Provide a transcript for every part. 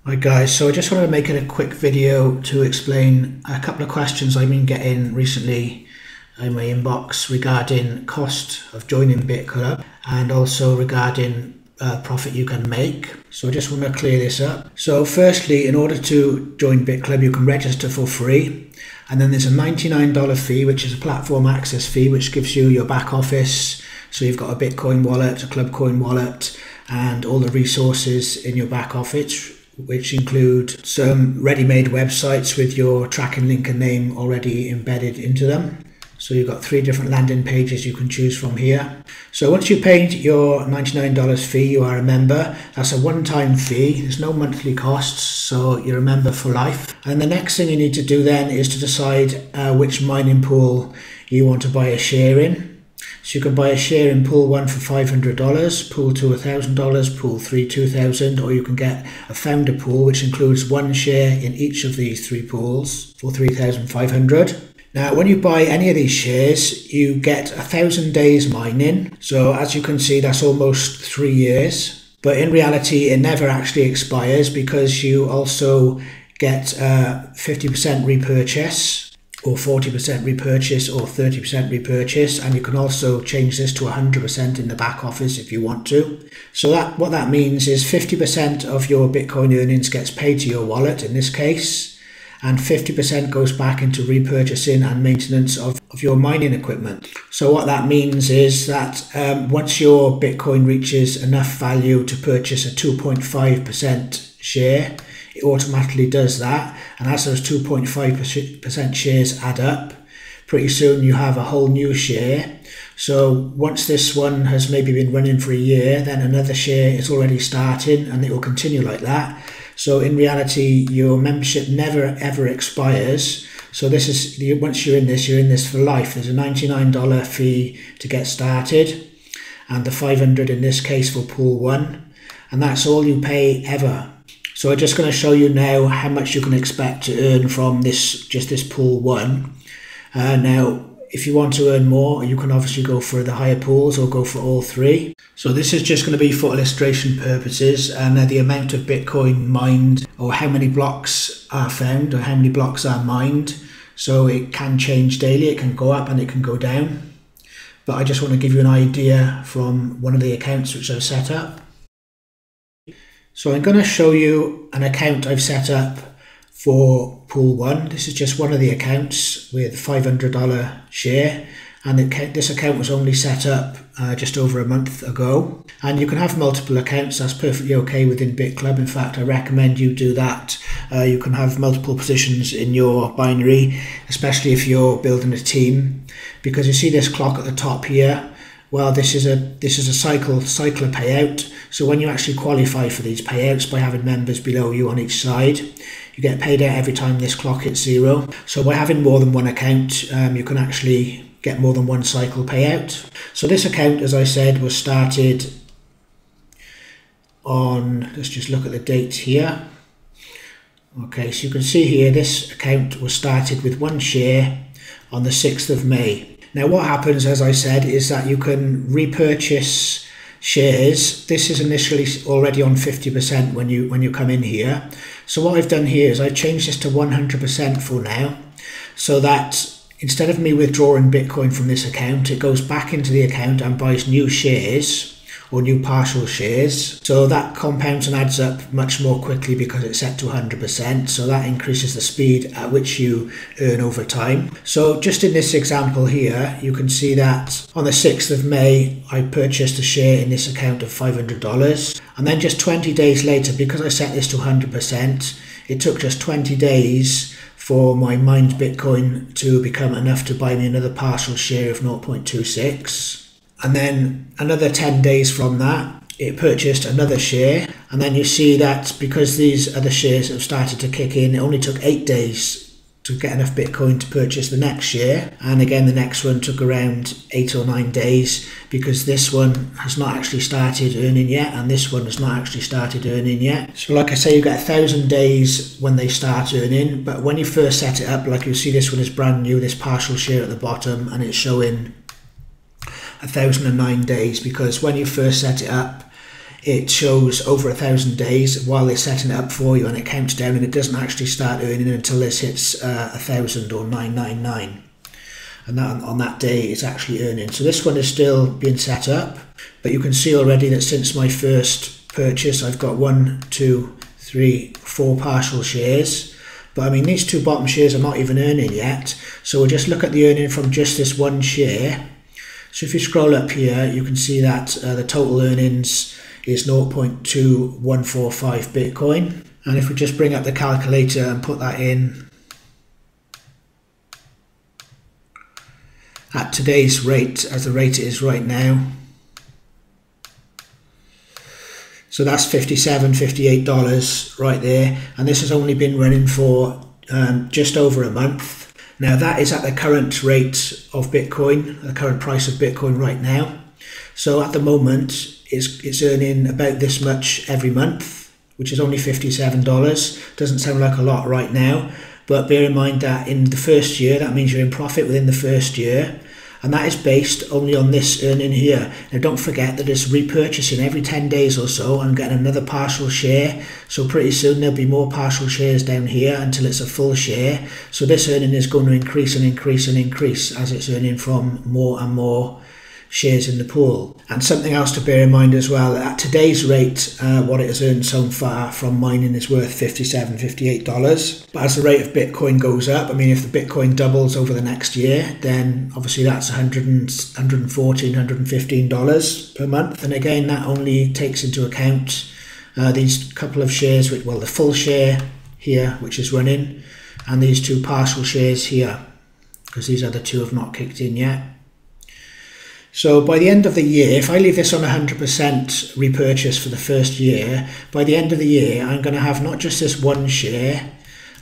Hi guys, so I just wanted to make it a quick video to explain a couple of questions I've been getting recently in my inbox regarding cost of joining Bitclub and also regarding profit you can make. So I just want to clear this up. So firstly, in order to join Bitclub, you can register for free, and then there's a $99 fee, which is a platform access fee, which gives you your back office. So you've got a Bitcoin wallet, a Clubcoin wallet, and all the resources in your back office, which include some ready-made websites with your tracking link and name already embedded into them. So you've got 3 different landing pages you can choose from here. So once you've paid your $99 fee, you are a member. That's a one-time fee. There's no monthly costs, so you're a member for life. And the next thing you need to do then is to decide which mining pool you want to buy a share in. So you can buy a share in pool 1 for $500, pool 2 $1,000, pool 3 $2,000, or you can get a founder pool, which includes 1 share in each of these 3 pools for $3,500. Now, when you buy any of these shares, you get 1,000 days mining. So as you can see, that's almost 3 years. But in reality, it never actually expires because you also get 50% repurchase, or 40% repurchase, or 30% repurchase, and you can also change this to 100% in the back office if you want to. So what that means is 50% of your Bitcoin earnings gets paid to your wallet in this case, and 50% goes back into repurchasing and maintenance of your mining equipment. So what that means is that once your Bitcoin reaches enough value to purchase a 2.5% share, it automatically does that, and as those 2.5% shares add up, pretty soon you have a whole new share. So once this one has maybe been running for a year, then another share is already starting, and it will continue like that. So in reality, your membership never ever expires. So this is, once you're in this for life. There's a $99 fee to get started, and the $500 in this case for pool 1, and that's all you pay ever. So I'm just going to show you now how much you can expect to earn from this pool 1. Now, if you want to earn more, you can obviously go for the higher pools or go for all 3. So this is just going to be for illustration purposes, and the amount of Bitcoin mined, or how many blocks are found, or how many blocks are mined. So it can change daily, it can go up and it can go down. But I just want to give you an idea from one of the accounts which I've set up. So I'm going to show you an account I've set up for pool 1. This is just one of the accounts with $500 share, and this account was only set up just over a month ago. And you can have multiple accounts, that's perfectly okay within Bitclub. In fact, I recommend you do that. You can have multiple positions in your binary, especially if you're building a team, because you see this clock at the top here. Well, this is a cycler payout. So when you actually qualify for these payouts by having members below you on each side, you get paid out every time this clock hits 0. So by having more than one account, you can actually get more than one cycle payout. So this account, as I said, was started on, let's just look at the date here. Okay, so you can see here, this account was started with 1 share on the 6th of May. Now what happens, as I said, is that you can repurchase shares. This is initially already on 50% when you come in here. So what I've done here is I've changed this to 100% for now, so that instead of me withdrawing Bitcoin from this account, it goes back into the account and buys new shares, or new partial shares. So that compounds and adds up much more quickly because it's set to 100%. So that increases the speed at which you earn over time. So just in this example here, you can see that on the 6th of May, I purchased a share in this account of $500. And then just 20 days later, because I set this to 100%, it took just 20 days for my mined Bitcoin to become enough to buy me another partial share of 0.26. And then another 10 days from that, it purchased another share. And then you see that because these other shares have started to kick in, it only took 8 days to get enough Bitcoin to purchase the next share. And again, the next one took around 8 or 9 days, because this one has not actually started earning yet, and this one has not actually started earning yet. So like I say, you get 1,000 days when they start earning, but when you first set it up, like you'll see, this one is brand new, this partial share at the bottom, and it's showing 1,009 days, because when you first set it up, it shows over 1,000 days while they're setting it up for you, and it counts down, and it doesn't actually start earning until this hits 1,000 or 999. And that on that day it's actually earning. So this one is still being set up, but you can see already that since my first purchase I've got 1, 2, 3, 4 partial shares. But I mean, these 2 bottom shares are not even earning yet. So we'll just look at the earning from just this one share. So if you scroll up here, you can see that the total earnings is 0.2145 Bitcoin. And if we just bring up the calculator and put that in at today's rate, as the rate it is right now, so that's $57, $58 right there, and this has only been running for just over a month. Now that is at the current rate of Bitcoin, the current price of Bitcoin right now. So at the moment it's earning about this much every month, which is only $57. Doesn't sound like a lot right now, but bear in mind that in the first year, that means you're in profit within the first year. And that is based only on this earning here. Now don't forget that it's repurchasing every 10 days or so and getting another partial share. So pretty soon there'll be more partial shares down here until it's a full share. So this earning is going to increase and increase and increase as it's earning from more and more shares in the pool. And something else to bear in mind as well, at today's rate, what it has earned so far from mining is worth $57, $58. But as the rate of Bitcoin goes up, I mean, if the Bitcoin doubles over the next year, then obviously that's $114, $115 per month. And again, that only takes into account these couple of shares, well, the full share here, which is running, and these 2 partial shares here, because these other 2 have not kicked in yet. So by the end of the year, if I leave this on 100% repurchase for the first year, by the end of the year, I'm going to have not just this one share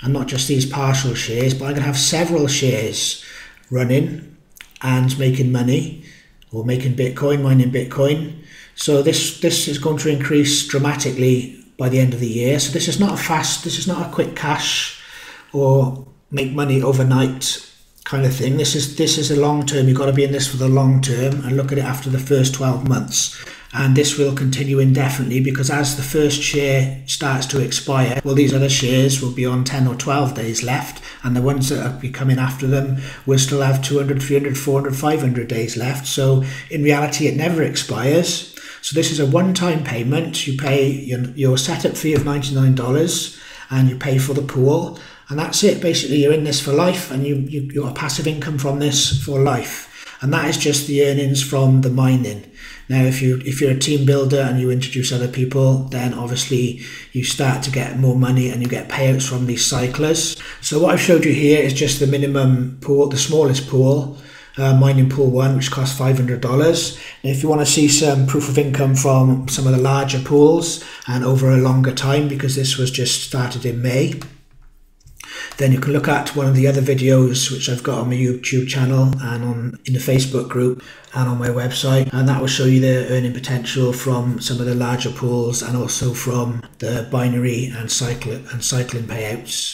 and not just these partial shares, but I'm going to have several shares running and making money, or making Bitcoin, mining Bitcoin. So this is going to increase dramatically by the end of the year. So this is not a quick cash or make money overnight kind of thing. This is a long term. You've got to be in this for the long term and look at it after the first 12 months. And this will continue indefinitely, because as the first share starts to expire, well, these other shares will be on 10 or 12 days left, and the ones that are coming after them will still have 200, 300, 400, 500 days left. So in reality, it never expires. So this is a one-time payment. You pay your setup fee of $99 and you pay for the pool. And that's it. Basically, you're in this for life, and you got a passive income from this for life. And that is just the earnings from the mining. Now, if you're a team builder and you introduce other people, then obviously you start to get more money and you get payouts from these cyclers. So what I've showed you here is just the minimum pool, the smallest pool, mining pool 1, which costs $500. Now, if you want to see some proof of income from some of the larger pools and over a longer time, because this was just started in May, then you can look at one of the other videos which I've got on my YouTube channel and in the Facebook group and on my website, and that will show you the earning potential from some of the larger pools and also from the binary and cycling payouts.